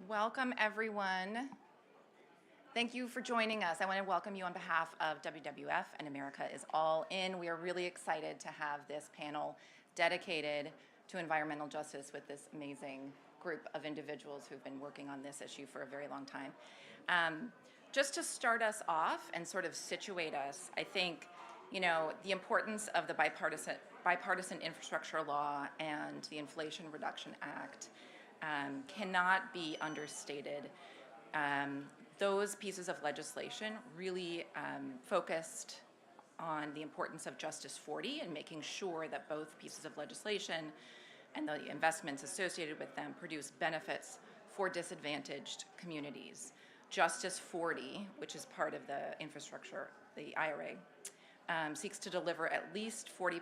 Welcome, everyone. Thank you for joining us. I want to welcome you on behalf of WWF and America is All In. We are really excited to have this panel dedicated to environmental justice with this amazing group of individuals who've been working on this issue for a very long time. Just to start us off and sort of situate us, I think, the importance of the bipartisan infrastructure law and the Inflation Reduction Act cannot be understated. Those pieces of legislation really focused on the importance of Justice40 and making sure that both pieces of legislation and the investments associated with them produce benefits for disadvantaged communities. Justice40, which is part of the infrastructure, the IRA, seeks to deliver at least 40%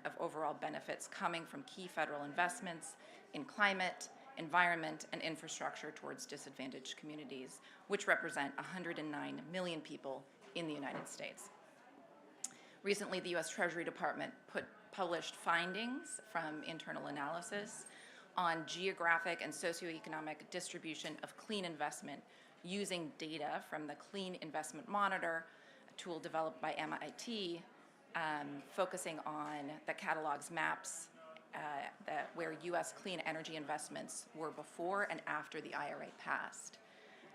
of overall benefits coming from key federal investments in climate, environment, and infrastructure towards disadvantaged communities, which represent 109 million people in the United States. Recently, the U.S. Treasury Department published findings from internal analysis on geographic and socioeconomic distribution of clean investment using data from the Clean Investment Monitor, a tool developed by MIT, focusing on the catalogs maps where U.S. clean energy investments were before and after the IRA passed.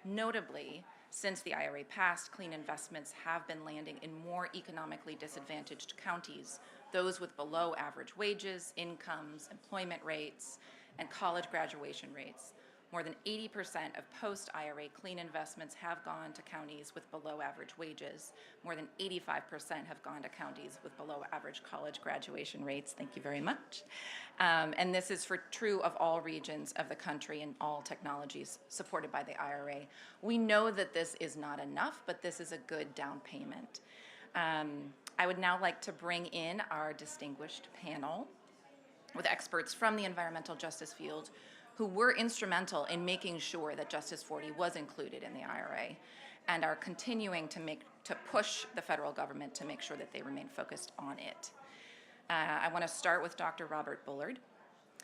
Notably, since the IRA passed, clean investments have been landing in more economically disadvantaged counties, those with below average wages, incomes, employment rates, and college graduation rates. More than 80% of post-IRA clean investments have gone to counties with below average wages. More than 85% have gone to counties with below average college graduation rates. Thank you very much. And this is true of all regions of the country and all technologies supported by the IRA. We know that this is not enough, but this is a good down payment. I would now like to bring in our distinguished panel with experts from the environmental justice field who were instrumental in making sure that Justice40 was included in the IRA and are continuing to push the federal government to make sure that they remain focused on it. I want to start with Dr. Robert Bullard,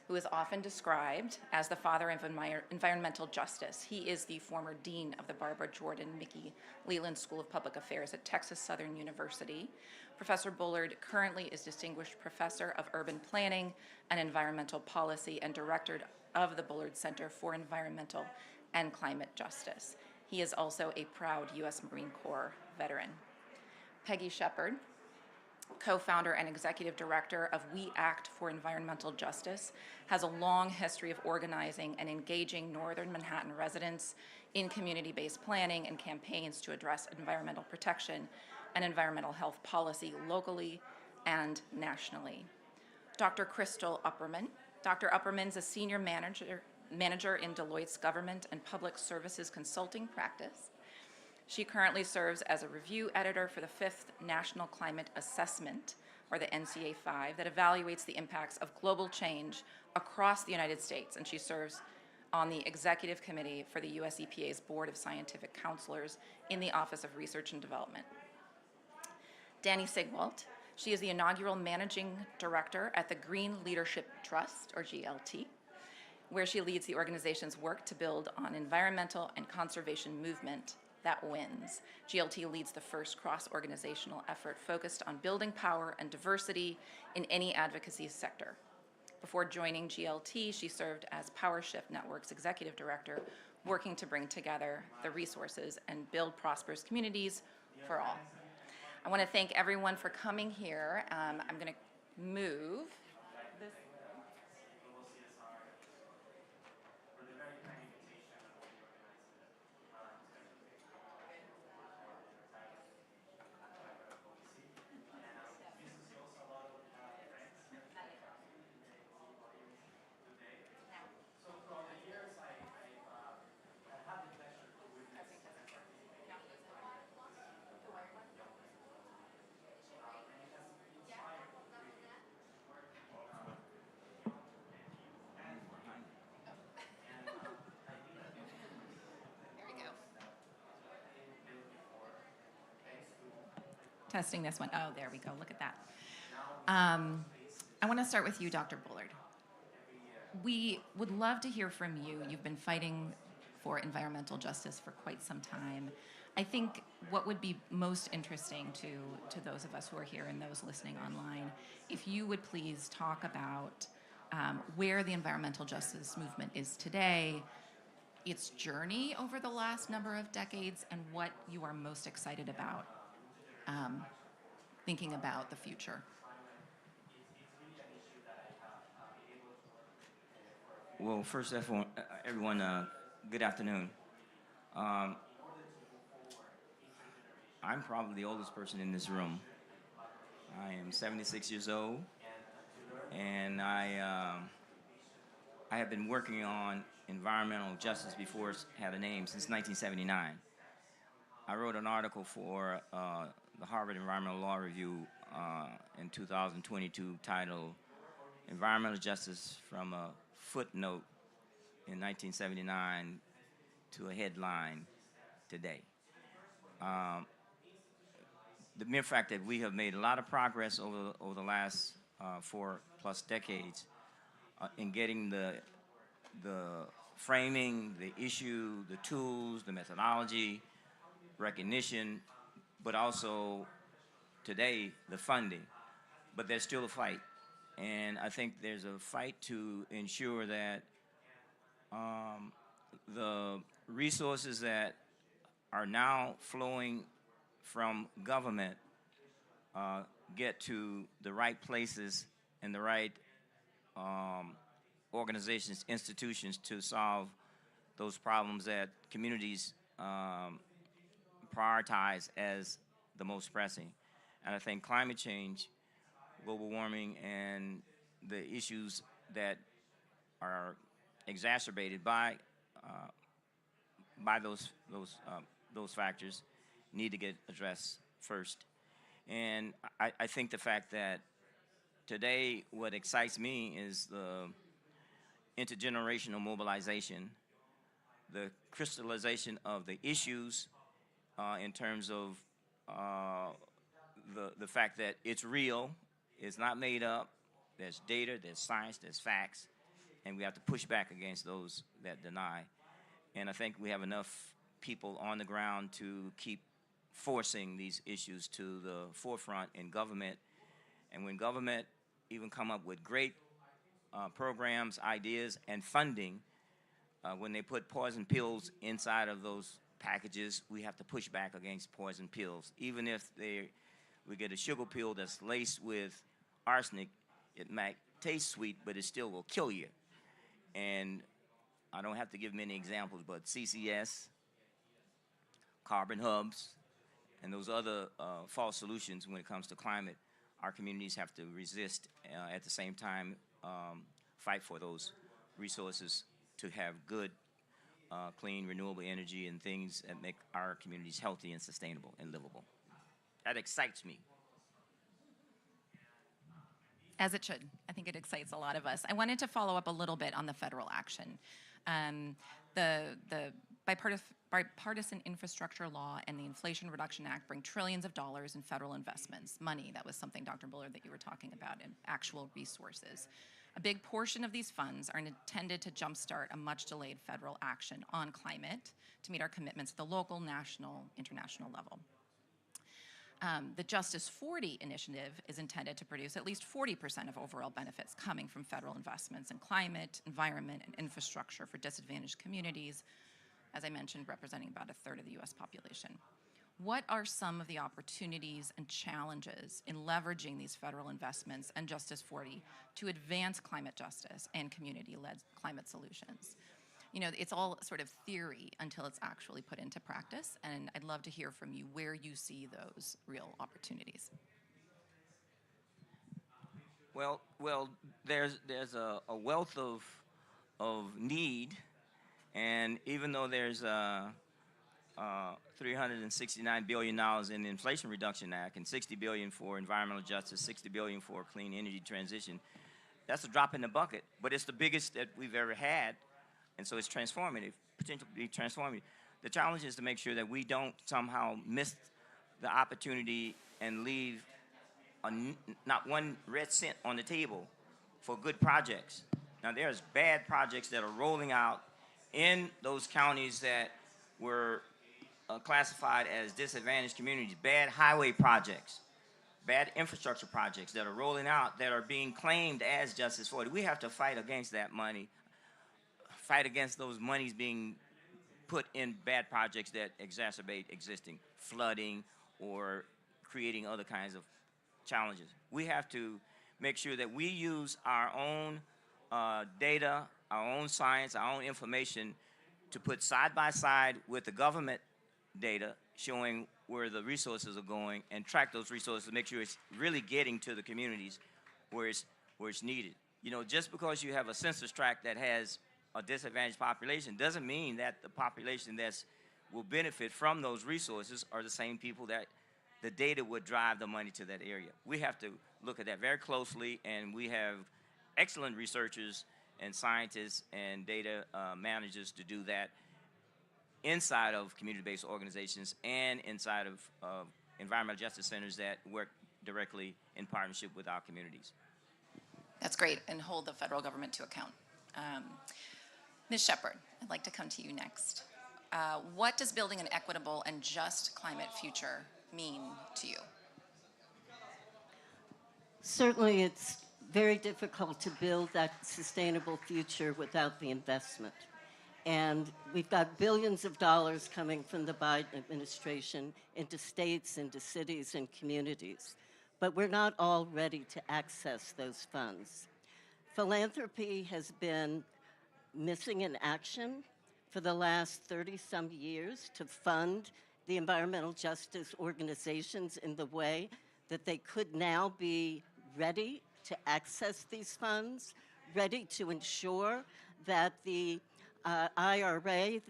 who is often described as the father of environmental justice. He is the former dean of the Barbara Jordan Mickey Leland School of Public Affairs at Texas Southern University. Professor Bullard currently is Distinguished Professor of Urban Planning and Environmental Policy and Director of the Bullard Center for Environmental and Climate Justice. He is also a proud U.S. Marine Corps veteran. Peggy Shepard, co-founder and executive director of We Act for Environmental Justice, has a long history of organizing and engaging Northern Manhattan residents in community-based planning and campaigns to address environmental protection and environmental health policy locally and nationally. Dr. Crystal Upperman. Dr. Upperman is a senior manager in Deloitte's Government and Public Services Consulting practice. She currently serves as a review editor for the 5th National Climate Assessment, or the NCA-5, that evaluates the impacts of global change across the United States, and she serves on the executive committee for the US EPA's Board of Scientific Counselors in the Office of Research and Development. Danny Sigwalt. She is the inaugural managing director at the Green Leadership Trust, or GLT, where she leads the organization's work to build on environmental and conservation movement that wins. GLT leads the first cross-organizational effort focused on building power and diversity in any advocacy sector. Before joining GLT, she served as PowerShift Network's executive director, working to bring together the resources and build prosperous communities for all. I want to thank everyone for coming here. I'm going to move this. Testing this one. Oh, there we go. Look at that. I want to start with you, Dr. Bullard. We would love to hear from you. You've been fighting for environmental justice for quite some time. I think what would be most interesting to those of us who are here and those listening online, if you would please talk about where the environmental justice movement is today, its journey over the last number of decades, and what you are most excited about thinking about the future. Well, first of all, everyone, good afternoon. I'm probably the oldest person in this room. I am 76 years old, and I have been working on environmental justice before it had a name since 1979. I wrote an article for the Harvard Environmental Law Review in 2022 titled Environmental Justice from a Footnote in 1979 to a Headline Today. The mere fact that we have made a lot of progress over the last 4+ decades in getting the framing, the issue, the tools, the methodology, recognition, but also today the funding. But there's still a fight, and I think there's a fight to ensure that the resources that are now flowing from government get to the right places and the right organizations, institutions to solve those problems that communities prioritize as the most pressing. And I think climate change, global warming, and the issues that are exacerbated by those factors need to get addressed first. And I think the fact that today what excites me is the intergenerational mobilization, the crystallization of the issues in terms of the fact that it's real, it's not made up, there's data, there's science, there's facts, and we have to push back against those that deny. And I think we have enough people on the ground to keep forcing these issues to the forefront in government. And when government even come up with great programs, ideas, and funding, when they put poison pills inside of those packages, we have to push back against poison pills. Even if we get a sugar pill that's laced with arsenic, it might taste sweet, but it still will kill you. And I don't have to give many examples, but CCS, carbon hubs, and those other false solutions when it comes to climate, our communities have to resist, at the same time fight for those resources to have good, clean, renewable energy and things that make our communities healthy and sustainable and livable. That excites me. As it should. I think it excites a lot of us. I wanted to follow up a little bit on the federal action. The bipartisan infrastructure law and the Inflation Reduction Act bring trillions of dollars in federal investments, money. That was something, Dr. Bullard, that you were talking about, in actual resources. A big portion of these funds are intended to jumpstart a much-delayed federal action on climate to meet our commitments at the local, national, international level. The Justice40 initiative is intended to produce at least 40% of overall benefits coming from federal investments in climate, environment, and infrastructure for disadvantaged communities, as I mentioned, representing about a third of the US population. What are some of the opportunities and challenges in leveraging these federal investments and Justice40 to advance climate justice and community-led climate solutions? You know, it's all sort of theory until it's actually put into practice, and I'd love to hear from you where you see those real opportunities. Well, there's a wealth of need, and even though there's $369 billion in the Inflation Reduction Act and $60 billion for environmental justice, $60 billion for clean energy transition, that's a drop in the bucket, but it's the biggest that we've ever had. And so it's transformative, potentially be transformative. The challenge is to make sure that we don't somehow miss the opportunity and leave not one red cent on the table for good projects. Now there's bad projects that are rolling out in those counties that were classified as disadvantaged communities, bad highway projects, bad infrastructure projects that are rolling out that are being claimed as Justice 40. We have to fight against that money, fight against those monies being put in bad projects that exacerbate existing flooding or creating other kinds of challenges. We have to make sure that we use our own data, our own science, our own information to put side by side with the government data showing where the resources are going and track those resources to make sure it's really getting to the communities where it's needed. You know, just because you have a census tract that has a disadvantaged population doesn't mean that the population that will benefit from those resources are the same people that the data would drive the money to that area. We have to look at that very closely, and we have excellent researchers and scientists and data managers to do that inside of community-based organizations and inside of environmental justice centers that work directly in partnership with our communities. That's great, and hold the federal government to account. Ms. Shepard, I'd like to come to you next. What does building an equitable and just climate future mean to you? Certainly, it's very difficult to build that sustainable future without the investment. And we've got billions of dollars coming from the Biden administration into states, into cities, and communities. But we're not all ready to access those funds. Philanthropy has been missing in action for the last 30-some years to fund the environmental justice organizations in the way that they could now be ready to access these funds, ready to ensure that the IRA,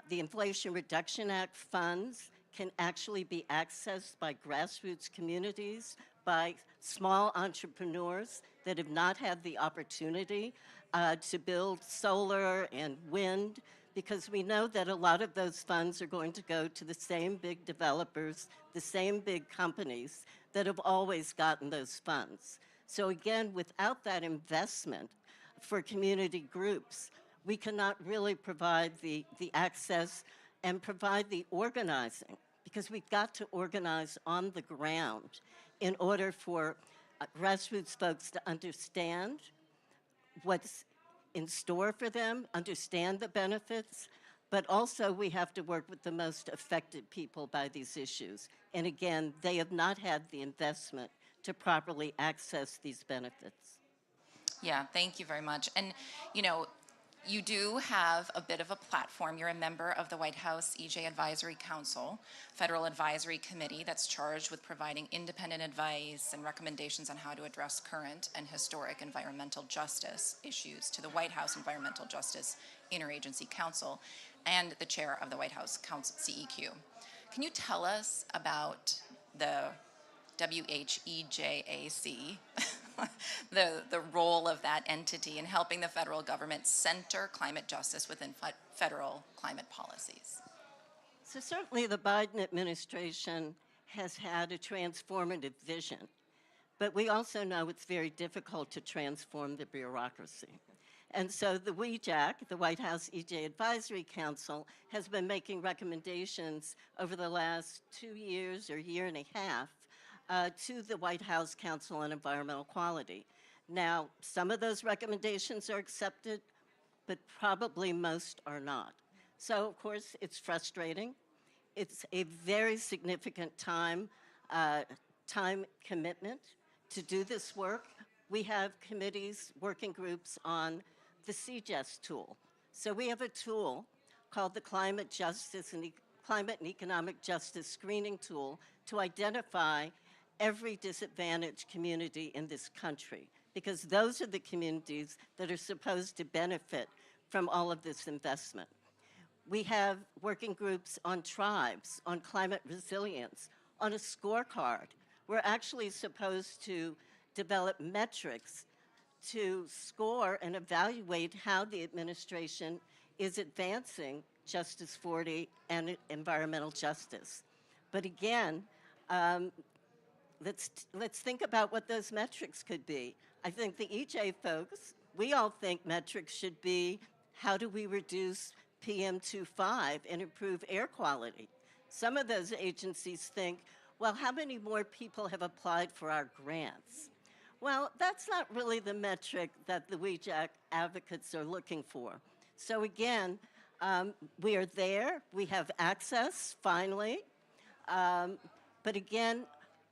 the Inflation Reduction Act funds, can actually be accessed by grassroots communities, by small entrepreneurs that have not had the opportunity to build solar and wind, because we know that a lot of those funds are going to go to the same big developers, the same big companies that have always gotten those funds. So again, without that investment for community groups, we cannot really provide the access and provide the organizing, because we've got to organize on the ground in order for grassroots folks to understand what's in store for them, understand the benefits, but also we have to work with the most affected people by these issues. And again, they have not had the investment to properly access these benefits. Yeah, thank you very much. And, you know, you do have a bit of a platform. You're a member of the White House EJ Advisory Council, federal advisory committee that's charged with providing independent advice and recommendations on how to address current and historic environmental justice issues to the White House Environmental Justice Interagency Council and the chair of the White House Council CEQ. Can you tell us about the WHEJAC, the role of that entity in helping the federal government center climate justice within federal climate policies? So certainly the Biden administration has had a transformative vision, but we also know it's very difficult to transform the bureaucracy. And so the WHEJAC, the White House EJ Advisory Council, has been making recommendations over the last 2 years or year and a half to the White House Council on Environmental Quality. Now, some of those recommendations are accepted, but probably most are not. So, of course, it's frustrating. It's a very significant time commitment to do this work. We have committees, working groups on the CJES tool. So we have a tool called the Climate and Economic Justice Screening Tool to identify every disadvantaged community in this country, because those are the communities that are supposed to benefit from all of this investment. We have working groups on tribes, on climate resilience, on a scorecard. We're actually supposed to develop metrics to score and evaluate how the administration is advancing Justice 40 and environmental justice. But again, let's think about what those metrics could be. I think the EJ folks, we all think metrics should be, how do we reduce PM2.5 and improve air quality. Some of those agencies think, well, how many more people have applied for our grants? Well, that's not really the metric that the WEJAC advocates are looking for. So again, we are there, we have access, finally, but again,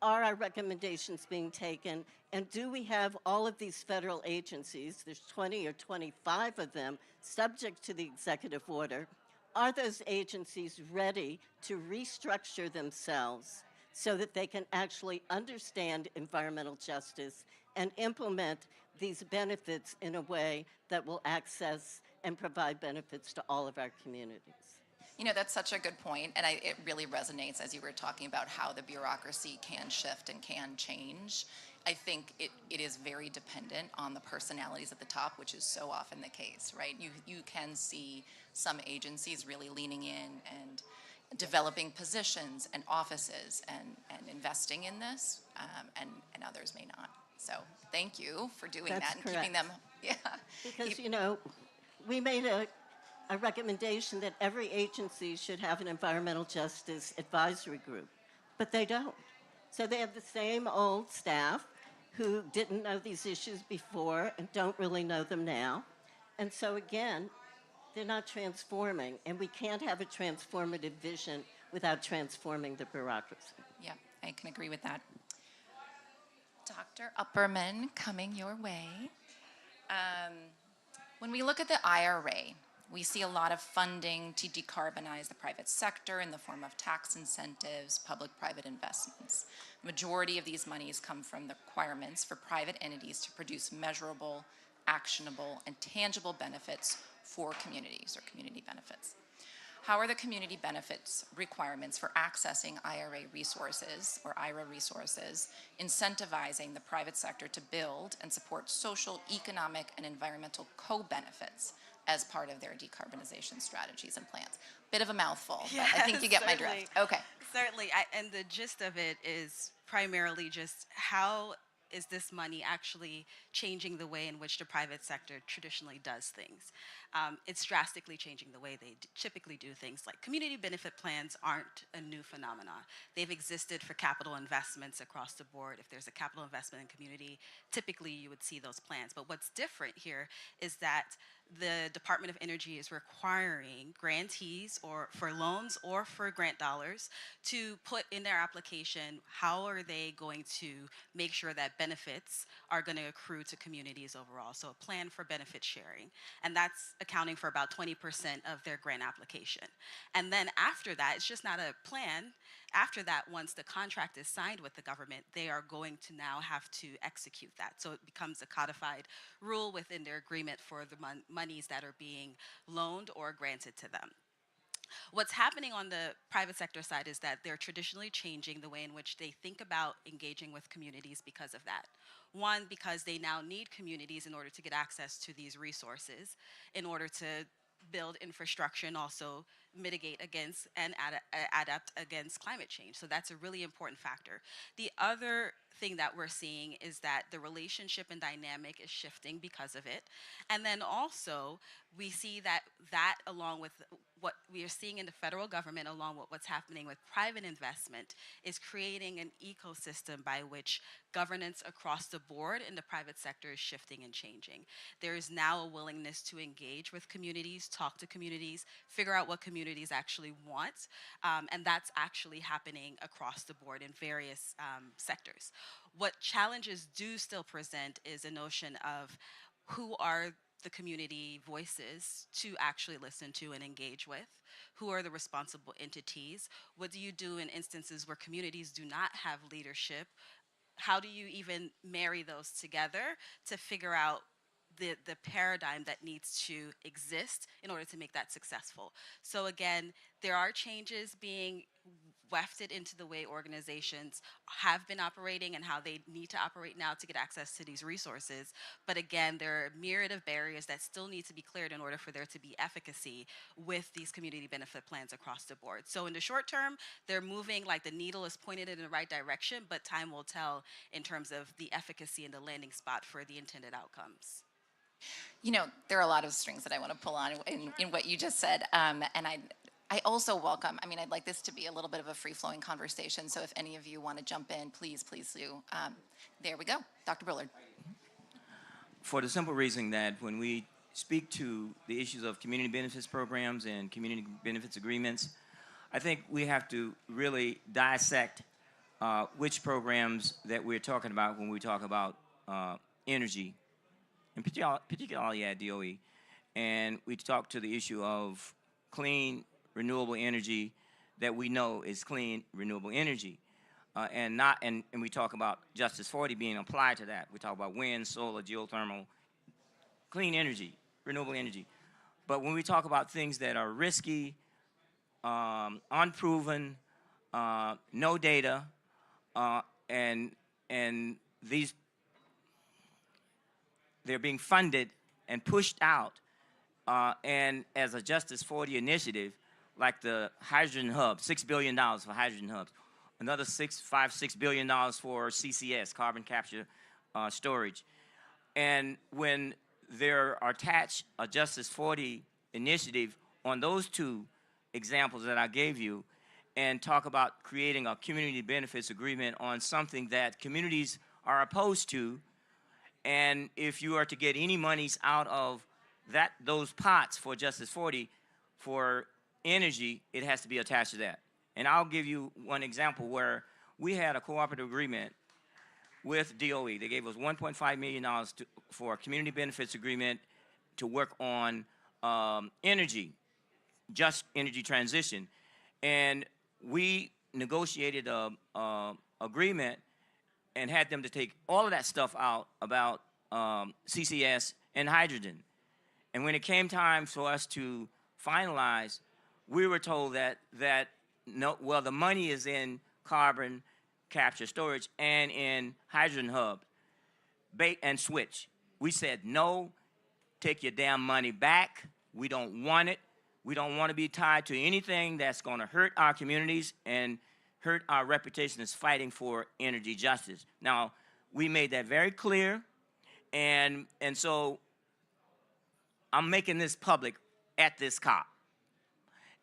are our recommendations being taken? And do we have all of these federal agencies, there's 20 or 25 of them, subject to the executive order, are those agencies ready to restructure themselves so that they can actually understand environmental justice and implement these benefits in a way that will access and provide benefits to all of our communities? You know, that's such a good point, and it really resonates as you were talking about how the bureaucracy can shift and can change. I think it is very dependent on the personalities at the top, which is so often the case, right? You can see some agencies really leaning in and developing positions and offices and investing in this, and others may not. So thank you for doing That's that and correct. keeping them, yeah. Because, you know, we made a recommendation that every agency should have an environmental justice advisory group, but they don't. So they have the same old staff who didn't know these issues before and don't really know them now. And so again, they're not transforming, and we can't have a transformative vision without transforming the bureaucracy. Yeah, I can agree with that. Dr. Upperman, coming your way. When we look at the IRA, we see a lot of funding to decarbonize the private sector in the form of tax incentives, public-private investments. The majority of these monies come from the requirements for private entities to produce measurable, actionable, and tangible benefits for communities or community benefits. How are the community benefits requirements for accessing IRA resources or IRA resources incentivizing the private sector to build and support social, economic, and environmental co-benefits as part of their decarbonization strategies and plans? Bit of a mouthful, but I think you get my drift. Okay. Certainly, and the gist of it is primarily just how is this money actually changing the way in which the private sector traditionally does things? It's drastically changing the way they typically do things. Like community benefit plans aren't a new phenomenon. They've existed for capital investments across the board. If there's a capital investment in community, typically you would see those plans. But what's different here is that the Department of Energy is requiring grantees or for loans or for grant dollars to put in their application how are they going to make sure that benefits are going to accrue to communities overall. So a plan for benefit sharing. And that's accounting for about 20% of their grant application. And then after that, it's just not a plan. After that, once the contract is signed with the government, they are going to now have to execute that. So it becomes a codified rule within their agreement for the monies that are being loaned or granted to them. What's happening on the private sector side is that they're traditionally changing the way in which they think about engaging with communities because of that. One, because they now need communities in order to get access to these resources, in order to build infrastructure and also mitigate against and adapt against climate change. So that's a really important factor. The other thing that we're seeing is that the relationship and dynamic is shifting because of it. And then also we see that along with what we are seeing in the federal government, along with what's happening with private investment, is creating an ecosystem by which governance across the board in the private sector is shifting and changing. There is now a willingness to engage with communities, talk to communities, figure out what communities actually want, and that's actually happening across the board in various sectors. What challenges do still present is a notion of who are the community voices to actually listen to and engage with? Who are the responsible entities? What do you do in instances where communities do not have leadership? How do you even marry those together to figure out the paradigm that needs to exist in order to make that successful? So again, there are changes being wafted into the way organizations have been operating and how they need to operate now to get access to these resources. But again, there are a myriad of barriers that still need to be cleared in order for there to be efficacy with these community benefit plans across the board. So in the short term, they're moving like the needle is pointed in the right direction, but time will tell in terms of the efficacy and the landing spot for the intended outcomes. You know, there are a lot of strings that I want to pull on in what you just said. And I also welcome, I mean, I'd like this to be a little bit of a free-flowing conversation. So if any of you want to jump in, please do. There we go. Dr. Bullard. For the simple reason that when we speak to the issues of community benefits programs and community benefits agreements, I think we have to really dissect which programs that we're talking about when we talk about energy, and particularly at DOE. And we talk to the issue of clean, renewable energy that we know is clean, renewable energy. And we talk about Justice40 being applied to that. We talk about wind, solar, geothermal, clean energy, renewable energy. But when we talk about things that are risky, unproven, no data, and these, they're being funded and pushed out, and as a Justice40 initiative, like the hydrogen hub, $6 billion for hydrogen hubs, another $6 billion for CCS, carbon capture storage. And when there are attached a Justice40 initiative on those two examples that I gave you, and talk about creating a community benefits agreement on something that communities are opposed to, and if you are to get any monies out of those pots for Justice40 for energy, it has to be attached to that. And I'll give you one example where we had a cooperative agreement with DOE. They gave us $1.5 million for a community benefits agreement to work on energy, just energy transition. And we negotiated a agreement and had them to take all of that stuff out about CCS and hydrogen. And when it came time for us to finalize, we were told that no, well, the money is in carbon capture storage and in hydrogen hub, bait and switch. We said, no, take your damn money back. We don't want it. We don't want to be tied to anything that's going to hurt our communities and hurt our reputation as fighting for energy justice. Now, we made that very clear, and so I'm making this public at this COP.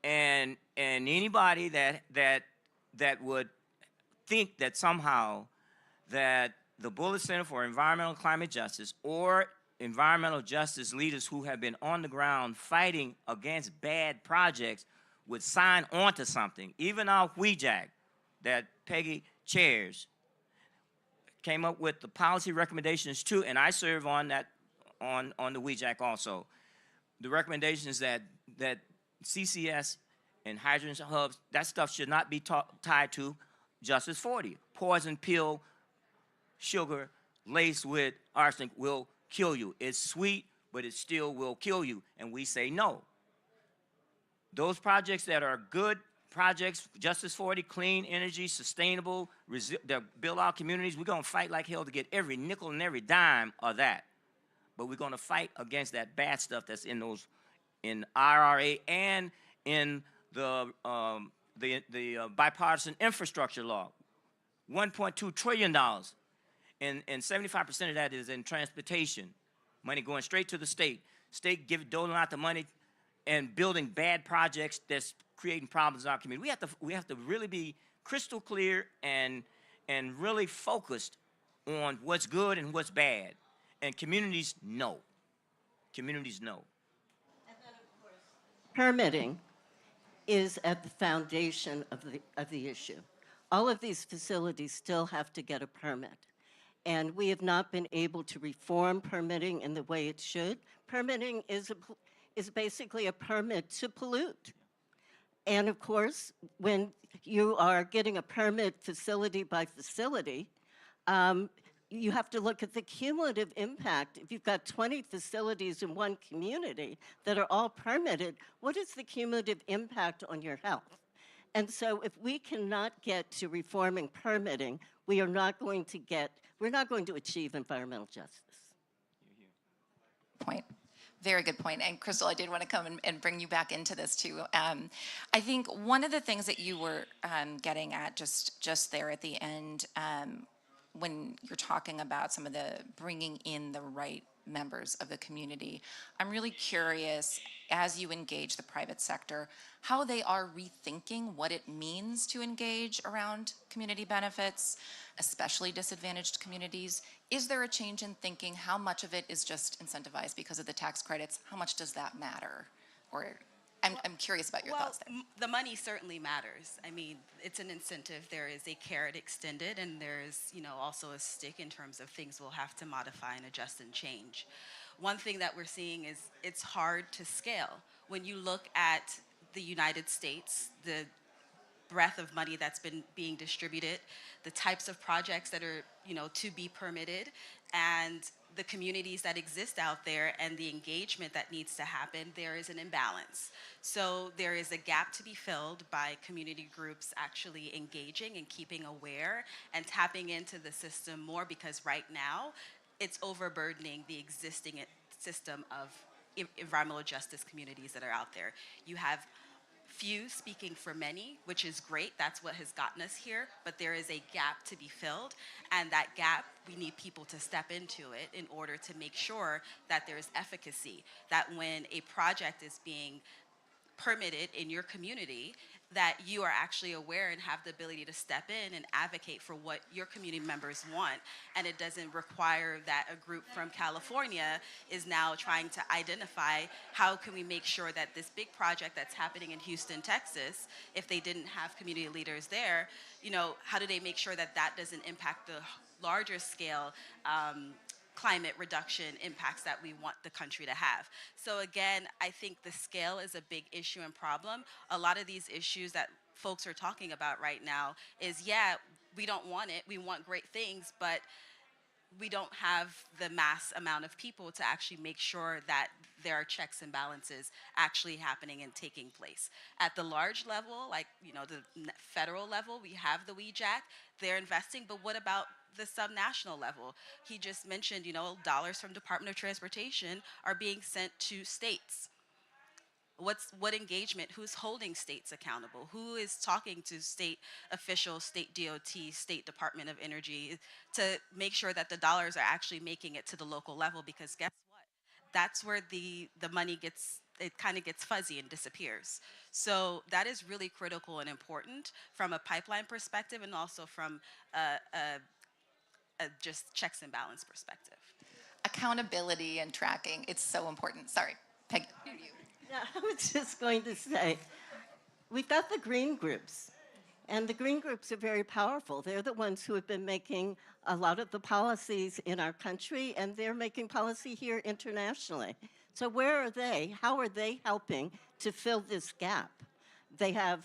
And anybody that would think that somehow that the Bullitt Center for Environmental and Climate Justice or environmental justice leaders who have been on the ground fighting against bad projects would sign on to something. Even our WEJAC that Peggy chairs came up with the policy recommendations too, and I serve on that on the WEJAC also. The recommendations that CCS and hydrogen hubs, that stuff should not be tied to Justice40. Poison pill, sugar laced with arsenic will kill you. It's sweet, but it still will kill you, and we say no. Those projects that are good projects, Justice40, clean energy, sustainable, that build our communities, we're gonna fight like hell to get every nickel and every dime of that. But we're gonna fight against that bad stuff that's in those, in IRA and in the bipartisan infrastructure law. $1.2 trillion, and 75% of that is in transportation. Money going straight to the state. State doling out the money and building bad projects that's creating problems in our community. We have to really be crystal clear and really focused on what's good and what's bad. And communities know. Communities know. And then, of course, permitting is at the foundation of the issue. All of these facilities still have to get a permit. And we have not been able to reform permitting in the way it should. Permitting is basically a permit to pollute. And of course, when you are getting a permit facility by facility, you have to look at the cumulative impact. If you've got 20 facilities in one community that are all permitted, what is the cumulative impact on your health? And so if we cannot get to reforming permitting, we're not going to achieve environmental justice. Point. Very good point. And Crystal, I did want to come and bring you back into this too. I think one of the things that you were getting at just there at the end, when you're talking about some of the bringing in the right members of the community. I'm really curious, as you engage the private sector, how they are rethinking what it means to engage around community benefits, especially disadvantaged communities. Is there a change in thinking? How much of it is just incentivized because of the tax credits? How much does that matter? Or I'm curious about your thoughts there. The money certainly matters. I mean, it's an incentive. There is a carrot extended, and there is, also a stick in terms of things we'll have to modify and adjust and change. One thing that we're seeing is it's hard to scale. When you look at the United States, the breadth of money that's been being distributed, the types of projects that are, to be permitted, and the communities that exist out there and the engagement that needs to happen, there is an imbalance. So there is a gap to be filled by community groups actually engaging and keeping aware and tapping into the system more, because right now it's overburdening the existing system of environmental justice communities that are out there. You have few speaking for many, which is great. That's what has gotten us here. But there is a gap to be filled. And that gap, we need people to step into it in order to make sure that there is efficacy. That when a project is being permitted in your community, that you are actually aware and have the ability to step in and advocate for what your community members want. And it doesn't require that a group from California is now trying to identify how can we make sure that this big project that's happening in Houston, Texas, if they didn't have community leaders there, how do they make sure that that doesn't impact the larger scale climate reduction impacts that we want the country to have. So again, I think the scale is a big issue and problem. A lot of these issues that folks are talking about right now is, yeah, we don't want it, we want great things, but we don't have the mass amount of people to actually make sure that there are checks and balances actually happening and taking place. At the large level, like, the federal level, we have the WEJAC, they're investing, but what about the subnational level? He just mentioned, dollars from Department of Transportation are being sent to states. What engagement? Who's holding states accountable? Who is talking to state officials, state DOT, State Department of Energy, to make sure that the dollars are actually making it to the local level? Because guess what? That's where the money kind of gets fuzzy and disappears. So that is really critical and important from a pipeline perspective, and also from a just checks and balance perspective. Accountability and tracking, it's so important. Sorry, Peggy. Yeah, I was just going to say, we've got the green groups, and the green groups are very powerful. They're the ones who have been making a lot of the policies in our country, and they're making policy here internationally. So where are they? How are they helping to fill this gap? They have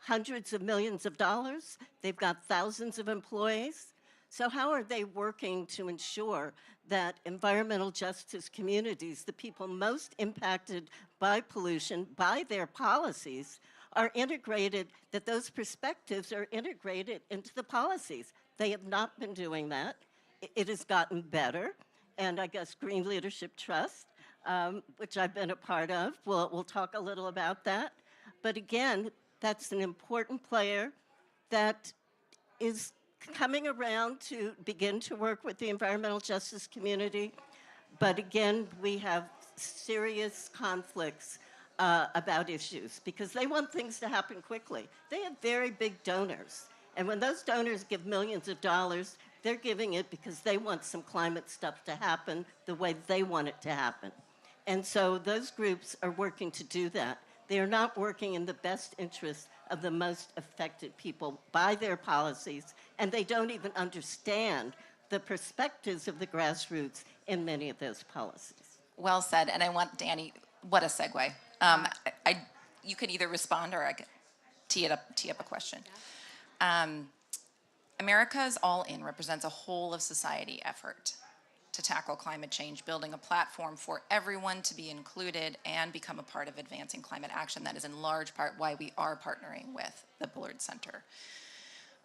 hundreds of millions of dollars. They've got thousands of employees. So how are they working to ensure that environmental justice communities, the people most impacted by pollution, by their policies, are integrated, that those perspectives are integrated into the policies? They have not been doing that. It has gotten better. And I guess Green Leadership Trust, which I've been a part of, we'll talk a little about that. But again, that's an important player that is coming around to begin to work with the environmental justice community. But again, we have serious conflicts about issues because they want things to happen quickly. They have very big donors. And when those donors give millions of dollars, they're giving it because they want some climate stuff to happen the way they want it to happen. And so those groups are working to do that. They are not working in the best interest of the most affected people by their policies, and they don't even understand the perspectives of the grassroots in many of those policies. Well said, and I want Danny, what a segue. You could either respond or I could tee up a question. America's All In represents a whole of society effort to tackle climate change, building a platform for everyone to be included and become a part of advancing climate action. That is in large part why we are partnering with the Bullard Center.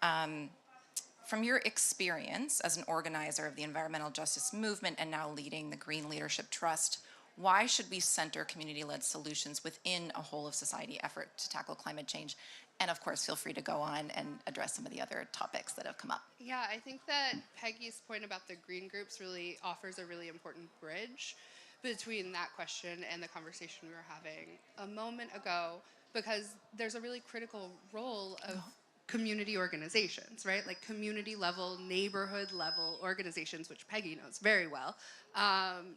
From your experience as an organizer of the environmental justice movement and now leading the Green Leadership Trust, Why should we center community-led solutions within a whole-of-society effort to tackle climate change? And of course, feel free to go on and address some of the other topics that have come up. Yeah, I think that Peggy's point about the green groups really offers a really important bridge between that question and the conversation we were having a moment ago, because there's a really critical role of community organizations, right? Like community level, neighborhood level organizations, which Peggy knows very well,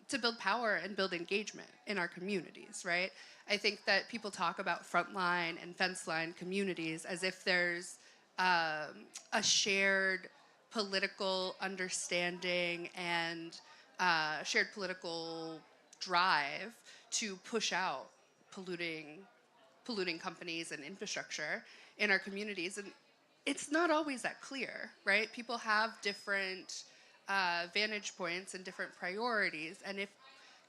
to build power and build engagement in our communities, right? I think that people talk about frontline and fence line communities as if there's a shared political understanding and shared political drive to push out polluting companies and infrastructure in our communities. And it's not always that clear, right? People have different vantage points and different priorities. And if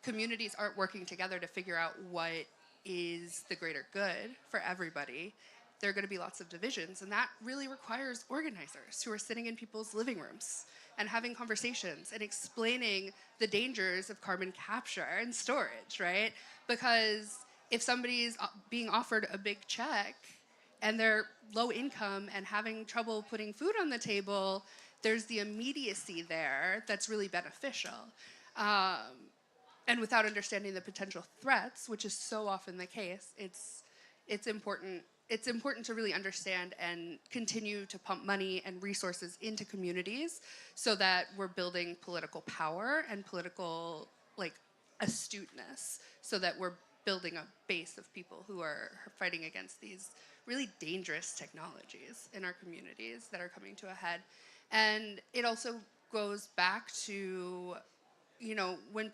communities aren't working together to figure out what is the greater good for everybody, there are going to be lots of divisions. And that really requires organizers who are sitting in people's living rooms and having conversations and explaining the dangers of carbon capture and storage, right? Because if somebody's being offered a big check and they're low income and having trouble putting food on the table, there's the immediacy there that's really beneficial. And without understanding the potential threats, which is so often the case, it's important to really understand and continue to pump money and resources into communities so that we're building political power and political astuteness, so that we're building a base of people who are fighting against these really dangerous technologies in our communities that are coming to a head. And it also goes back to, when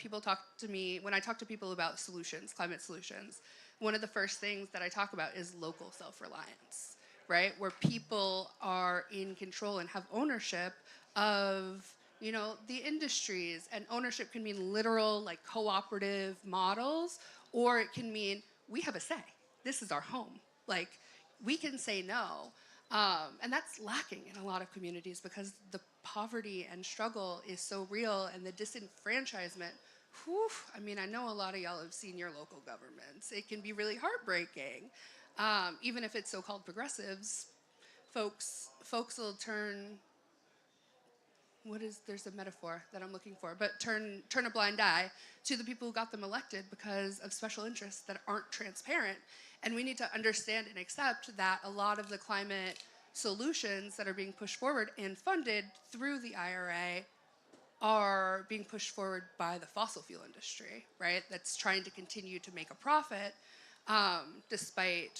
I talk to people about solutions, climate solutions, one of the first things that I talk about is local self-reliance, right? Where people are in control and have ownership of, the industries. And ownership can mean literal, cooperative models, or it can mean we have a say. This is our home. We can say no. And that's lacking in a lot of communities because the poverty and struggle is so real, and the disenfranchisement, I know a lot of y'all have seen your local governments. It can be really heartbreaking. Even if it's so-called progressives, folks will turn, there's a metaphor that I'm looking for, but turn a blind eye to the people who got them elected because of special interests that aren't transparent. And we need to understand and accept that a lot of the climate solutions that are being pushed forward and funded through the IRA are being pushed forward by the fossil fuel industry, right? That's trying to continue to make a profit, despite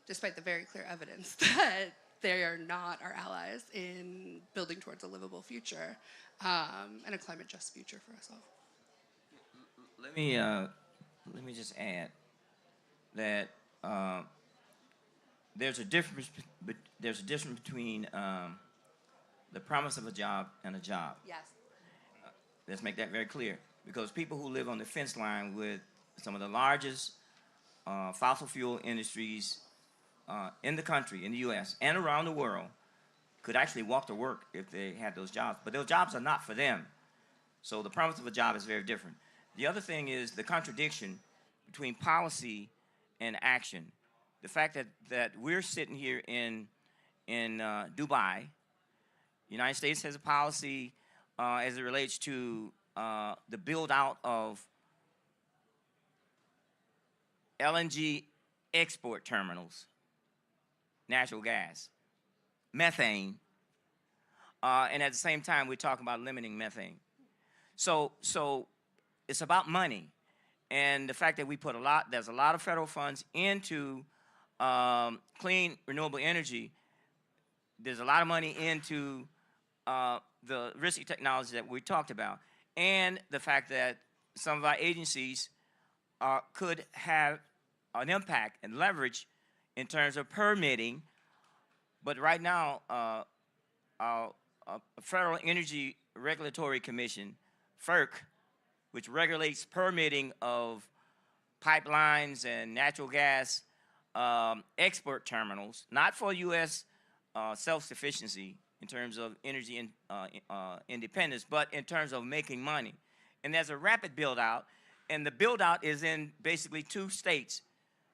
the very clear evidence that they are not our allies in building towards a livable future and a climate just future for us all. Let me just add that there's a difference between the promise of a job and a job. Yes. Let's make that very clear, because people who live on the fence line with some of the largest fossil fuel industries in the country, in the U.S. and around the world, could actually walk to work if they had those jobs. But those jobs are not for them. So the promise of a job is very different. The other thing is the contradiction between policy and action. The fact that we're sitting here in Dubai, the United States has a policy as it relates to the build out of LNG export terminals, natural gas, methane, and at the same time we're talking about limiting methane. So it's about money, and the fact that we put there's a lot of federal funds into clean renewable energy. There's a lot of money into the risky technology that we talked about, and the fact that some of our agencies could have an impact and leverage in terms of permitting. But right now, our Federal Energy Regulatory Commission, FERC, which regulates permitting of pipelines and natural gas export terminals, not for U.S. Self-sufficiency in terms of energy independence, but in terms of making money. And there's a rapid build-out, And the build out is in basically 2 states,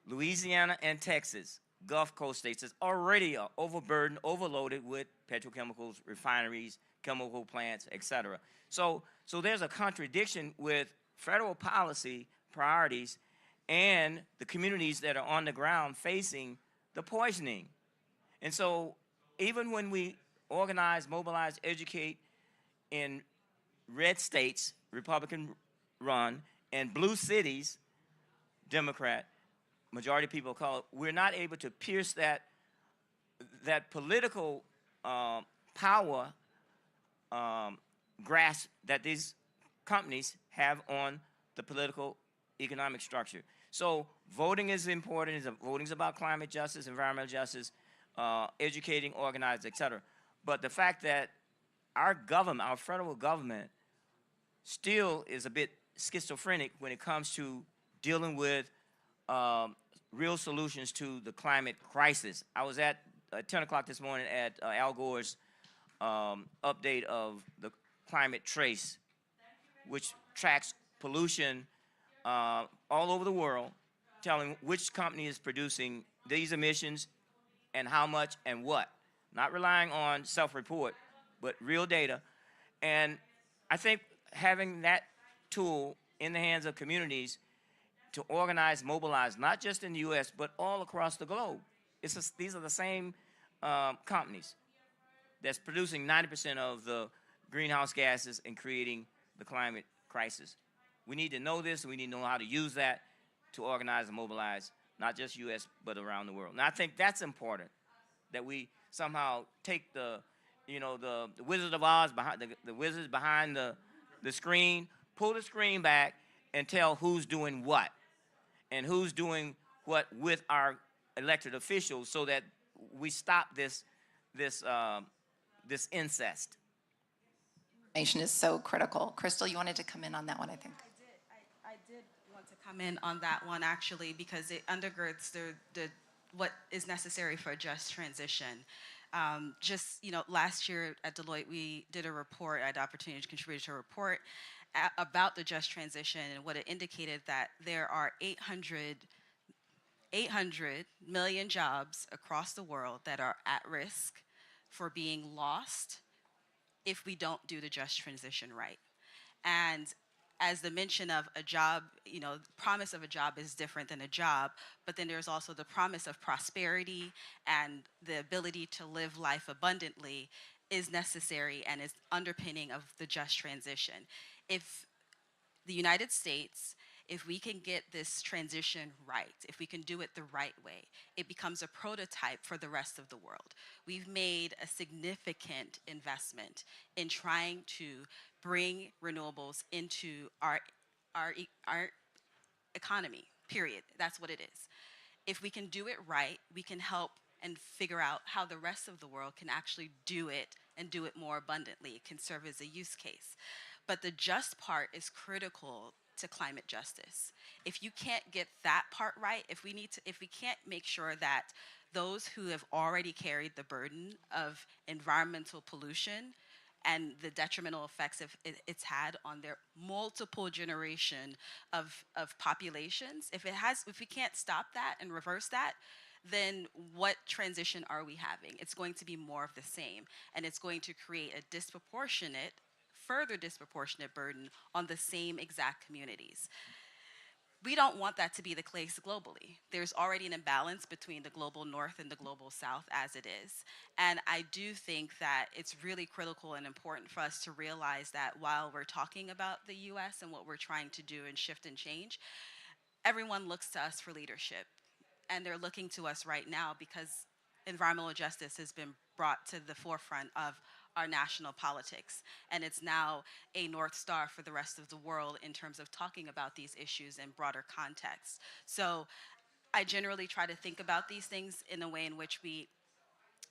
Louisiana and Texas, Gulf Coast states, that's already overburdened, overloaded with petrochemicals, refineries, chemical plants, etc. So there's a contradiction with federal policy priorities and the communities that are on the ground facing the poisoning. And so even when we organize, mobilize, educate in red states, Republican run, and blue cities, Democrat, majority of people call it, we're not able to pierce that political power grasp that these companies have on the political economic structure. So voting is important. Voting is about climate justice, environmental justice, educating, organizing, etc. But the fact that our government, our federal government, still is a bit schizophrenic when it comes to dealing with real solutions to the climate crisis. I was at 10 o'clock this morning at Al Gore's update of the Climate Trace, which tracks pollution all over the world, telling which company is producing these emissions and how much and what. Not relying on self-report, but real data. And I think having that tool in the hands of communities to organize, mobilize, not just in the U.S., but all across the globe. These are the same companies that's producing 90% of the greenhouse gases and creating the climate crisis. We need to know this, and we need to know how to use that to organize and mobilize, not just U.S., but around the world. And I think that's important, that we somehow take the Wizard of Oz, behind the wizards behind the screen, pull the screen back and tell who's doing what and who's doing what with our elected officials so that we stop this incest. Information is so critical. Crystal, you wanted to come in on that one, I think. I did want to come in on that one actually because it undergirds the what is necessary for a just transition. Last year at Deloitte, we did a report. I had the opportunity to contribute to a report about the just transition, and what it indicated that there are 800 million jobs across the world that are at risk for being lost if we don't do the just transition right. And as the mention of a job, promise of a job is different than a job, but then there's also the promise of prosperity and the ability to live life abundantly is necessary and is underpinning of the just transition. If the United States, if we can get this transition right, if we can do it the right way, it becomes a prototype for the rest of the world. We've made a significant investment in trying to bring renewables into our economy, period. That's what it is. If we can do it right, we can help and figure out how the rest of the world can actually do it and do it more abundantly. It can serve as a use case. But the just part is critical to climate justice. If you can't get that part right, if we can't make sure that those who have already carried the burden of environmental pollution and the detrimental effects it's had on their multiple generation of populations, if we can't stop that and reverse that, then what transition are we having? It's going to be more of the same, and it's going to create a further disproportionate burden on the same exact communities. We don't want that to be the case globally. There's already an imbalance between the global north and the global south as it is. And I do think that it's really critical and important for us to realize that while we're talking about the US and what we're trying to do and shift and change, everyone looks to us for leadership. And they're looking to us right now because environmental justice has been brought to the forefront of our national politics. And it's now a North Star for the rest of the world in terms of talking about these issues in broader context. So I generally try to think about these things in a way in which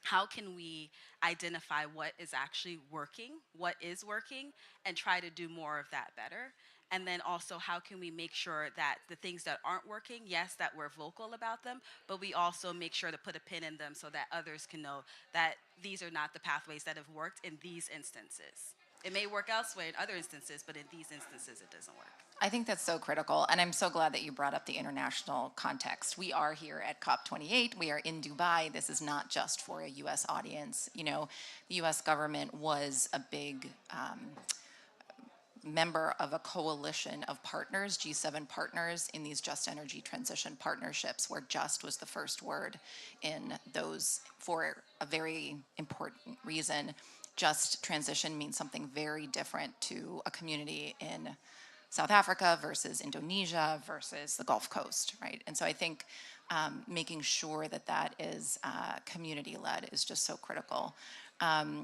how can we identify what is actually working, what is working, and try to do more of that better? And then also, how can we make sure that the things that aren't working, yes, that we're vocal about them, but we also make sure to put a pin in them so that others can know that these are not the pathways that have worked in these instances. It may work elsewhere in other instances, but in these instances, it doesn't work. I think that's so critical, and I'm so glad that you brought up the international context. We are here at COP28. We are in Dubai. This is not just for a U.S. audience. You know, the U.S. government was a big member of a coalition of partners, G7 partners, in these just energy transition partnerships, where just was the first word in those for a very important reason. Just transition means something very different to a community in South Africa versus Indonesia versus the Gulf Coast, right? And so I think making sure that that is community-led is just so critical.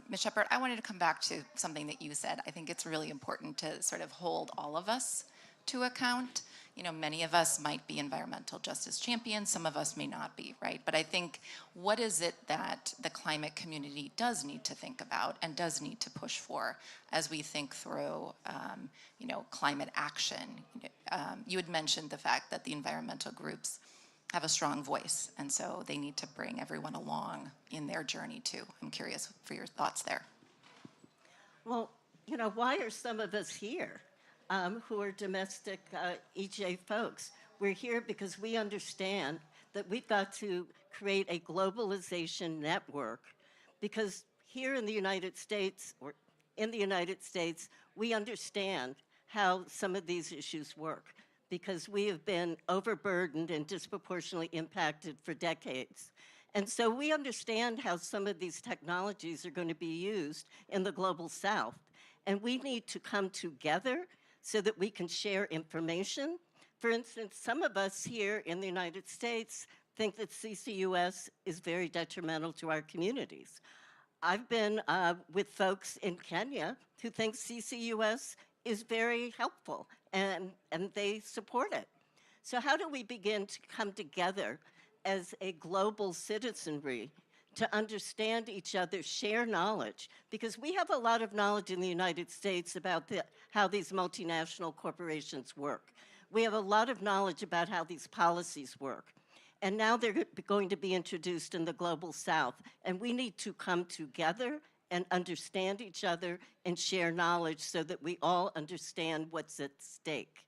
Ms. Shepard, I wanted to come back to something that you said. I think it's really important to sort of hold all of us to account. You know, many of us might be environmental justice champions, some of us may not be, right? But I think, what is it that the climate community does need to think about and does need to push for as we think through, you know, climate action? You had mentioned the fact that the environmental groups have a strong voice, and so they need to bring everyone along in their journey too. I'm curious for your thoughts there. Well, you know, why are some of us here who are domestic EJ folks? We're here because we understand that we've got to create a globalization network, because here in the United States, we understand how some of these issues work, because we have been overburdened and disproportionately impacted for decades. And so we understand how some of these technologies are going to be used in the global south. And we need to come together so that we can share information. For instance, some of us here in the United States think that CCUS is very detrimental to our communities. I've been with folks in Kenya who think CCUS is very helpful, and they support it. So how do we begin to come together as a global citizenry to understand each other, share knowledge? Because we have a lot of knowledge in the United States about how these multinational corporations work. We have a lot of knowledge about how these policies work. And now they're going to be introduced in the global south. And we need to come together and understand each other and share knowledge so that we all understand what's at stake.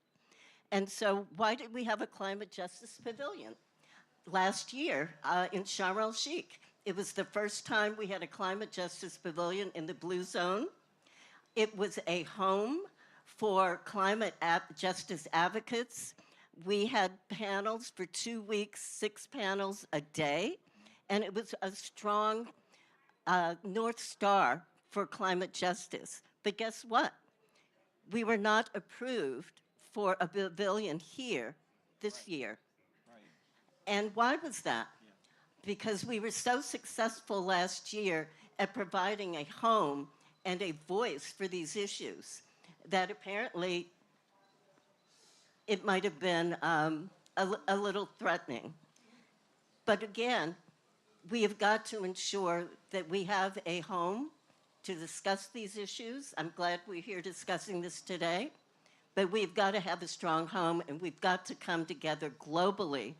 And so why did we have a climate justice pavilion? Last year in Sharm el-Sheikh, it was the first time we had a climate justice pavilion in the Blue Zone. It was a home for climate justice advocates. We had panels for 2 weeks, 6 panels a day, and it was a strong North Star for climate justice. But guess what? We were not approved for a pavilion here this year. And why was that? Because we were so successful last year at providing a home and a voice for these issues that apparently it might have been a little threatening. But again, we have got to ensure that we have a home to discuss these issues. I'm glad we're here discussing this today. But we've got to have a strong home, and we've got to come together globally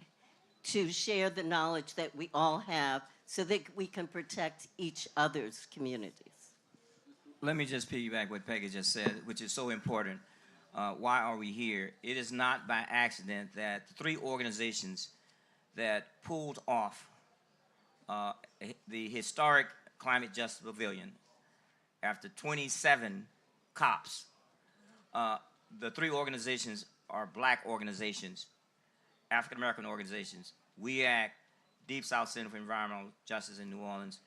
to share the knowledge that we all have so that we can protect each other's communities. Let me just piggyback what Peggy just said, which is so important. Why are we here? It is not by accident that 3 organizations that pulled off the historic Climate Justice Pavilion after 27 COPs. The 3 organizations are Black organizations, African American organizations. We Act, Deep South Center for Environmental Justice in New Orleans,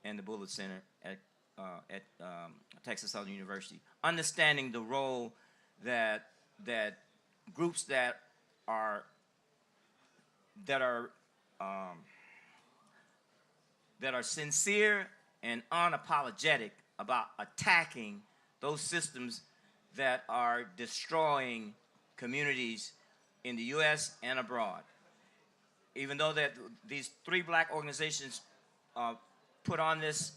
and the Bullitt Center at Texas Southern University. Understanding the role that groups that are sincere and unapologetic about attacking those systems that are destroying communities in the U.S. and abroad. Even though that these 3 Black organizations put on this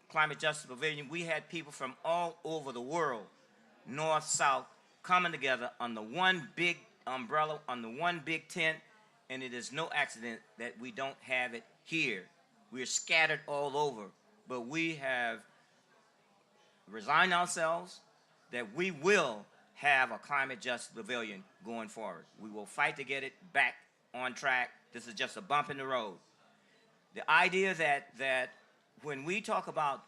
Climate Justice Pavilion, we had people from all over the world, north, south, coming together under one big umbrella, under one big tent, and it is no accident that we don't have it here. We're scattered all over, but we have resign ourselves that we will have a climate justice pavilion going forward. We will fight to get it back on track. This is just a bump in the road. The idea that when we talk about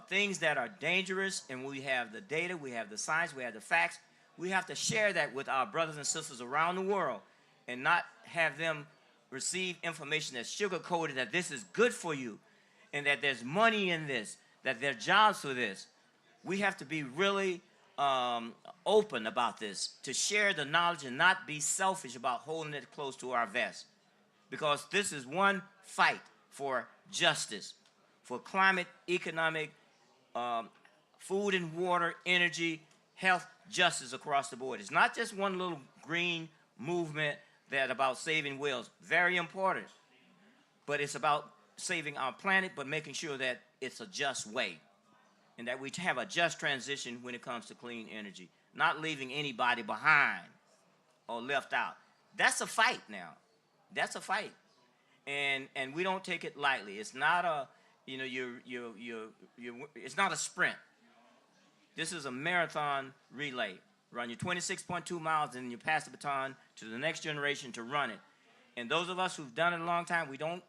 things that are dangerous and we have the data, we have the science, we have the facts, we have to share that with our brothers and sisters around the world and not have them receive information that's sugar-coated, that this is good for you and that there's money in this, that there are jobs for this. We have to be really open about this, to share the knowledge and not be selfish about holding it close to our vest. Because this is one fight for justice, for climate, economic, food and water, energy, health, justice across the board. It's not just one little green movement that about saving whales. Very important. But it's about saving our planet, but making sure that it's a just way and that we have a just transition when it comes to clean energy, not leaving anybody behind or left out. That's a fight now. That's a fight. And we don't take it lightly. It's not a, you know, it's not a sprint. This is a marathon relay. Run your 26.2 miles and you pass the baton to the next generation to run it. And those of us who've done it a long time, we don't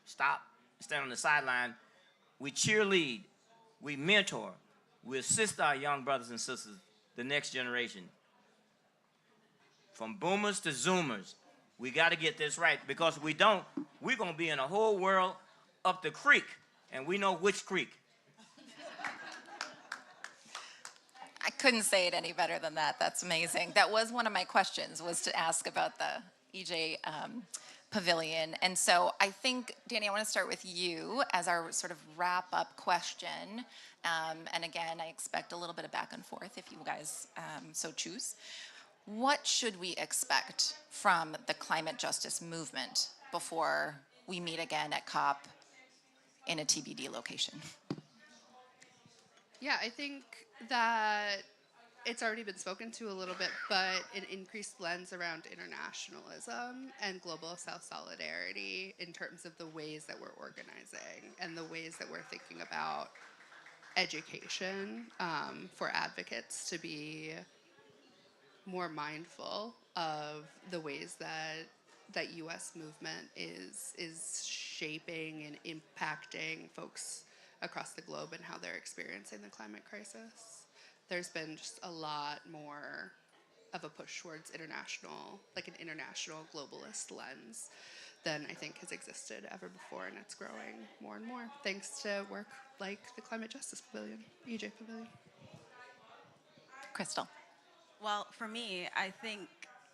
stop, stand on the sideline. We cheerlead, we mentor, we assist our young brothers and sisters, the next generation. From boomers to zoomers, we got to get this right, because if we don't, we're going to be in a whole world up the creek, and we know which creek. I couldn't say it any better than that. That's amazing. That was one of my questions, was to ask about the EJ Pavilion. And so I think, Danny, I want to start with you as our sort of wrap-up question. And again, I expect a little bit of back and forth if you guys so choose. What should we expect from the climate justice movement before we meet again at COP in a TBD location? Yeah, I think that it's already been spoken to a little bit, but an increased lens around internationalism and global self-solidarity in terms of the ways that we're organizing and the ways that we're thinking about education for advocates to be more mindful of the ways that U.S. movement is shaping and impacting folks across the globe and how they're experiencing the climate crisis. There's been just a lot more of a push towards an international globalist lens than I think has existed ever before, and it's growing more and more thanks to work like the Climate Justice Pavilion, EJ Pavilion. Crystal. Well, for me, I think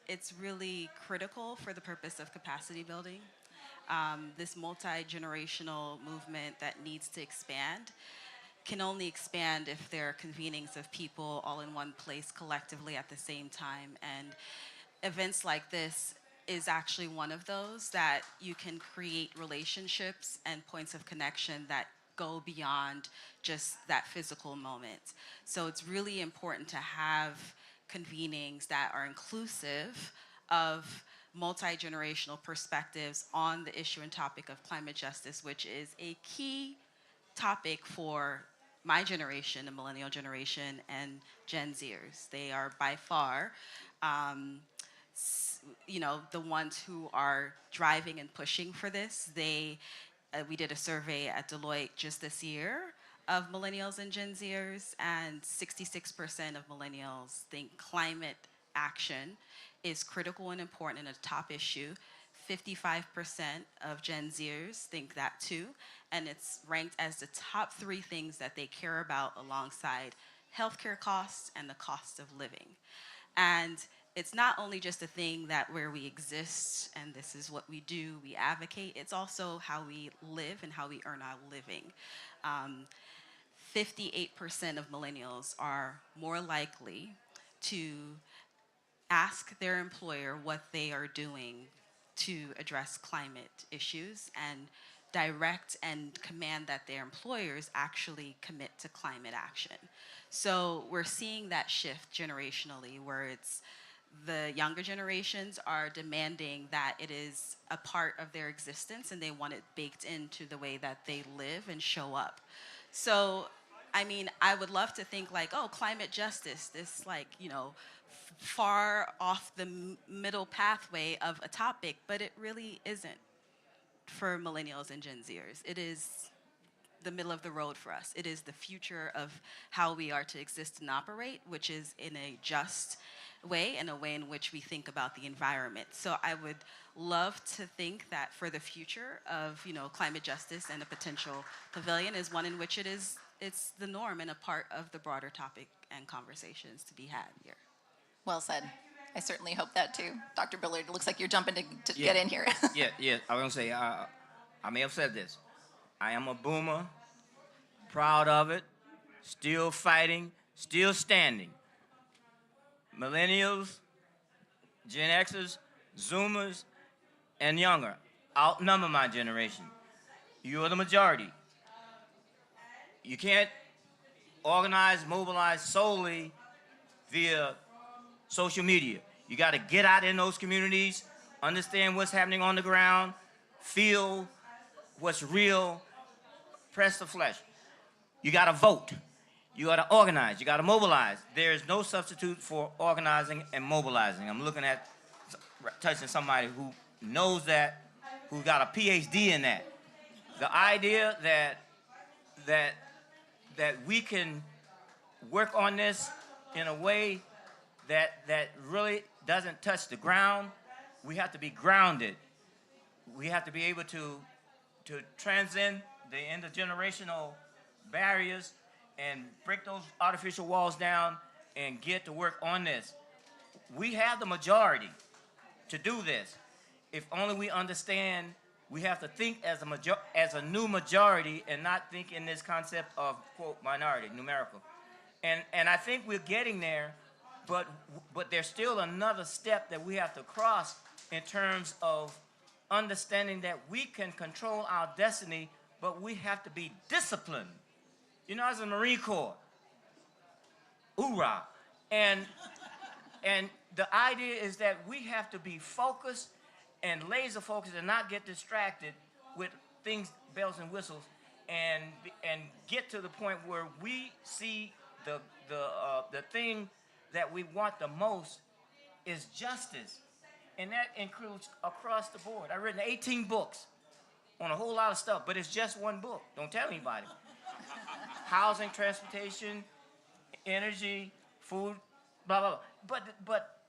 it's really critical for the purpose of capacity building. This multi-generational movement that needs to expand can only expand if there are convenings of people all in one place collectively at the same time. And events like this is actually one of those that you can create relationships and points of connection that go beyond just that physical moment. So it's really important to have convenings that are inclusive of multi-generational perspectives on the issue and topic of climate justice, which is a key topic for my generation, the millennial generation, and Gen Zers. They are by far, the ones who are driving and pushing for this. We did a survey at Deloitte just this year of millennials and Gen Zers, and 66% of millennials think climate action is critical and important and a top issue. 55% of Gen Zers think that too, and it's ranked as the top 3 things that they care about alongside healthcare costs and the cost of living. And it's not only just a thing that where we exist and this is what we do, we advocate, it's also how we live and how we earn our living. 58% of millennials are more likely to ask their employer what they are doing to address climate issues and direct and command that their employers actually commit to climate action. So we're seeing that shift generationally, where it's the younger generations are demanding that it is a part of their existence and they want it baked into the way that they live and show up. So I mean, I would love to think like, oh, climate justice, this like, far off the middle pathway of a topic, but it really isn't for millennials and Gen Zers. It is the middle of the road for us. It is the future of how we are to exist and operate, which is in a just way, in a way in which we think about the environment. So I would love to think that for the future of climate justice and a potential pavilion is one in which it's the norm and a part of the broader topic and conversations to be had here. Well said. I certainly hope that too. Dr. Billard, it looks like you're jumping to get in here. Yeah. I was gonna say, I may have said this. I am a boomer, proud of it, still fighting, still standing. Millennials, Gen Xers, Zoomers, and younger outnumber my generation. You are the majority. You can't organize, mobilize solely via social media. You got to get out in those communities, understand what's happening on the ground, feel what's real, press the flesh. You got to vote. You got to organize. You got to mobilize. There is no substitute for organizing and mobilizing. I'm looking at touching somebody who knows that, who got a PhD in that. The idea that we can work on this in a way that really doesn't touch the ground. We have to be grounded. We have to be able to transcend the intergenerational barriers and break those artificial walls down and get to work on this. We have the majority to do this. If only we understand we have to think as a new majority and not think in this concept of, quote, minority, numerical. And I think we're getting there, but there's still another step that we have to cross in terms of understanding that we can control our destiny, but we have to be disciplined. As a Marine Corps, hoorah. And the idea is that we have to be focused and laser focused and not get distracted with things, bells and whistles, and get to the point where we see the thing that we want the most is justice. And that includes across the board. I've written 18 books on a whole lot of stuff, but it's just one book. Don't tell anybody. Housing, transportation, energy, food, blah, blah, blah. But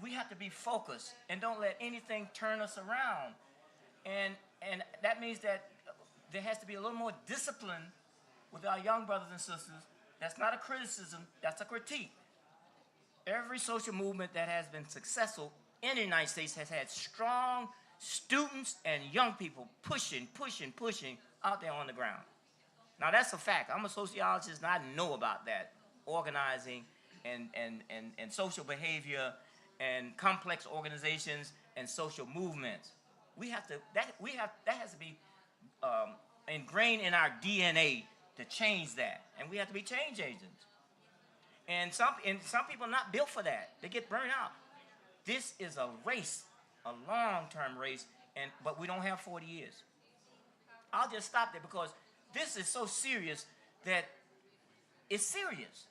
we have to be focused and don't let anything turn us around. And that means that there has to be a little more discipline with our young brothers and sisters. That's not a criticism, that's a critique. Every social movement that has been successful in the United States has had strong students and young people pushing out there on the ground. Now that's a fact. I'm a sociologist and I know about that. Organizing and social behavior and complex organizations and social movements. That has to be ingrained in our DNA to change that. And we have to be change agents. And some people are not built for that. They get burned out. This is a race, a long-term race, but we don't have 40 years. I'll just stop there because this is so serious that it's serious.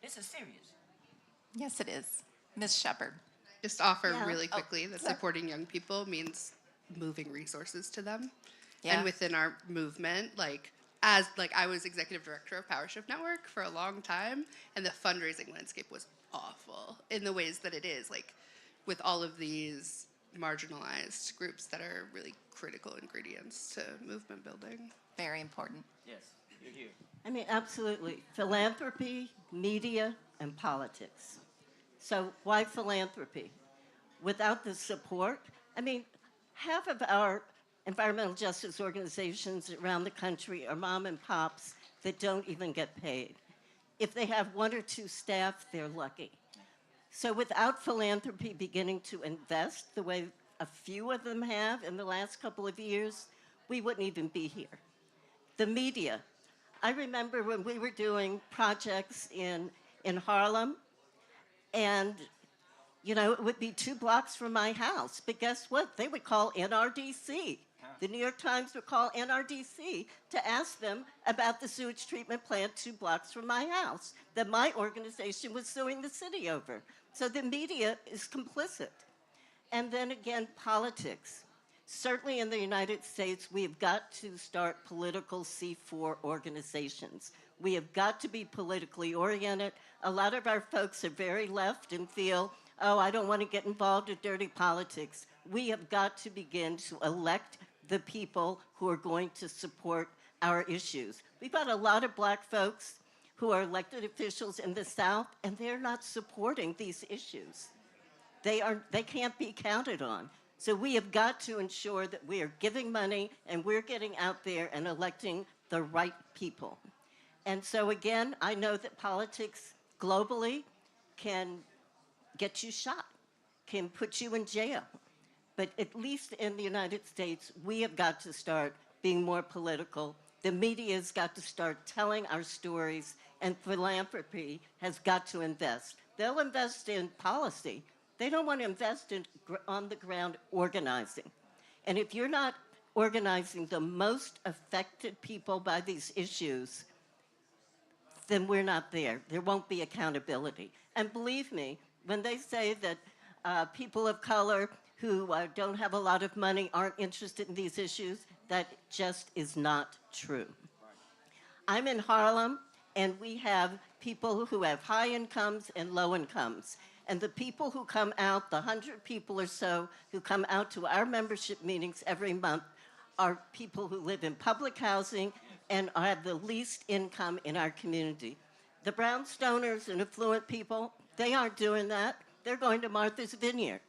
This is serious. Yes, it is. Ms. Shepard. Just offer Yeah. really quickly that Sure. supporting young people means moving resources to them. Yeah. And within our movement, I was executive director of PowerShift Network for a long time, and the fundraising landscape was awful in the ways that it is, with all of these marginalized groups that are really critical ingredients to movement building. Very important. Yes, you're here. I mean, absolutely. Philanthropy, media, and politics. So why philanthropy? Without the support, half of our environmental justice organizations around the country are mom and pops that don't even get paid. If they have one or two staff, they're lucky. So without philanthropy beginning to invest the way a few of them have in the last couple of years, we wouldn't even be here. The media. I remember when we were doing projects in Harlem, and it would be 2 blocks from my house. But guess what? They would call NRDC. The New York Times would call NRDC to ask them about the sewage treatment plant 2 blocks from my house that my organization was suing the city over. So the media is complicit. And then again, politics. Certainly in the United States, we have got to start political C4 organizations. We have got to be politically oriented. A lot of our folks are very left and feel, oh, I don't want to get involved in dirty politics. We have got to begin to elect the people who are going to support our issues. We've got a lot of black folks who are elected officials in the South, and they're not supporting these issues. They can't be counted on. So we have got to ensure that we are giving money and we're getting out there and electing the right people. And so again, I know that politics globally can get you shot, can put you in jail. But at least in the United States, we have got to start being more political. The media's got to start telling our stories, and philanthropy has got to invest. They'll invest in policy. They don't want to invest in on-the-ground organizing. And if you're not organizing the most affected people by these issues, then we're not there. There won't be accountability. And believe me, when they say that people of color who don't have a lot of money aren't interested in these issues, that just is not true. I'm in Harlem, and we have people who have high incomes and low incomes. And the people who come out, the 100 people or so who come out to our membership meetings every month, are people who live in public housing and have the least income in our community. The brownstone and affluent people, they aren't doing that. They're going to Martha's Vineyard.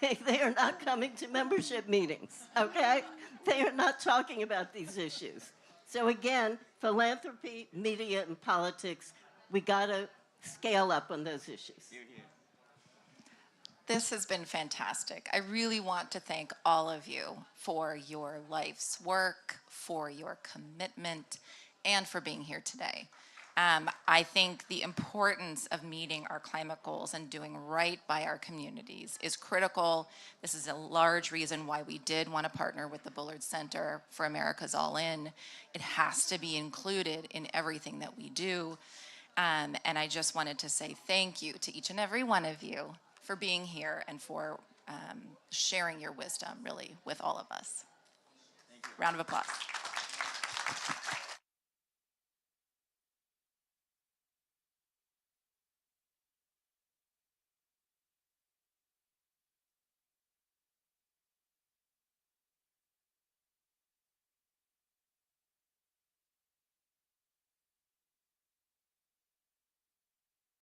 They are not coming to membership meetings, okay? They are not talking about these issues. So again, philanthropy, media, and politics, we gotta scale up on those issues. This has been fantastic. I really want to thank all of you for your life's work, for your commitment, and for being here today. I think the importance of meeting our climate goals and doing right by our communities is critical. This is a large reason why we did want to partner with the Bullard Center for America's All In. It has to be included in everything that we do. And I just wanted to say thank you to each and every one of you for being here and for sharing your wisdom, really, with all of us. Round of applause.